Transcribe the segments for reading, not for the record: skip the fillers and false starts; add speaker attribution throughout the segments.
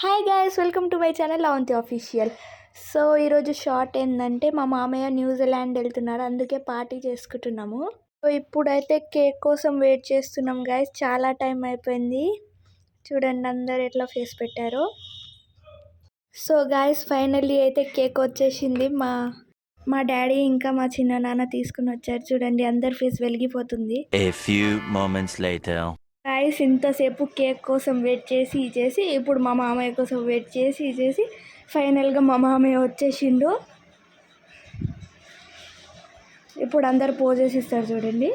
Speaker 1: Hi guys, welcome to my channel Avanthi official. So ఈరోజు short ఏంటంటే మా మామయ్య న్యూజిలాండ్ వెళ్తున్నారు, అందుకే పార్టీ చేసుకుంటున్నాము. సో ఇప్పుడైతే కేక్ కోసం వెయిట్ చేస్తున్నాం గైస్. చాలా టైం అయిపోయింది, చూడండి అందరు ఎట్లా ఫేస్ పెట్టారో. సో గైస్ ఫైనల్లీ అయితే కేక్ వచ్చేసింది. మా డాడీ ఇంకా మా చిన్న నాన్న తీసుకుని వచ్చారు. చూడండి అందరి ఫేస్ వెలిగిపోతుంది.
Speaker 2: A few moments later.
Speaker 1: Guys ఇంతసేపు కేక్ కోసం వెయిట్ చేసి ఇప్పుడు మా మామయ్య కోసం వెయిట్ చేసి ఫైనల్గా మా మామయ్య వచ్చేసిండు. ఇప్పుడు అందరు పోజెస్ ఇస్తారు చూడండి.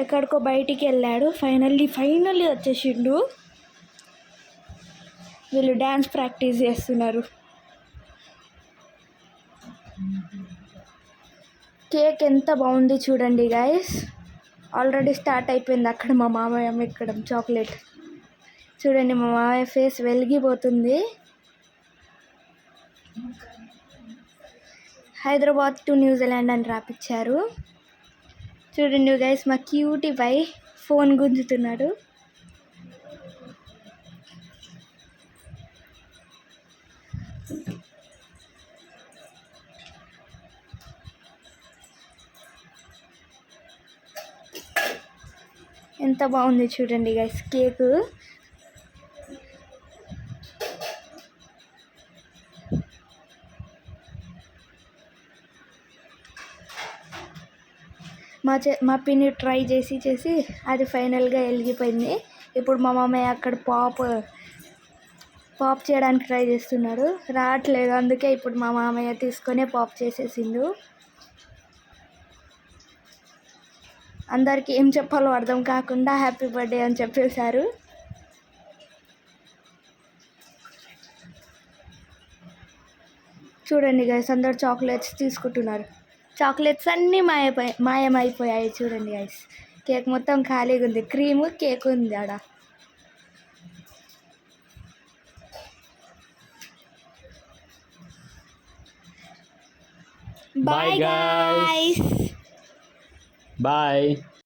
Speaker 1: ఎక్కడికో బయటికి వెళ్ళాడు, ఫైనల్లీ వచ్చేసిండు. వీళ్ళు డ్యాన్స్ ప్రాక్టీస్ చేస్తున్నారు. కేక్ ఎంత బాగుంది చూడండి గైస్. ఆల్రెడీ స్టార్ట్ అయిపోయింది అక్కడ మా మామయ్య ఎక్కడం చాక్లెట్. చూడండి మా మామయ్య ఫేస్ వెలిగిపోతుంది. హైదరాబాద్ టు న్యూజిలాండ్ అని రాపిచ్చారు. చూడండి గైస్, మా క్యూటీ పై ఫోన్ గుంజుతున్నాడు. ఎంత బాగుంది చూడండి గైస్ కేక్. మా పిన్ని ట్రై చేసి అది ఫైనల్గా వెలిగిపోయింది. ఇప్పుడు మా మామయ్య అక్కడ పాప్ చేయడానికి ట్రై చేస్తున్నాడు, రావట్లేదు. అందుకే ఇప్పుడు మా మామయ్య తీసుకొనే పాప్ చేసేసిండు. అందరికీ ఏం చెప్పాలో అర్థం కాకుండా హ్యాపీ బర్త్డే అని చెప్పేశారు. చూడండి గైస్ అందరు చాక్లెట్స్ తీసుకుంటున్నారు. చాక్లెట్స్ అన్నీ మాయమైపోయాయి చూడండి గైస్. కేక్ మొత్తం ఖాళీగా ఉంది, క్రీము కేక్ ఉంది ఆడ. Bye guys.
Speaker 3: Bye.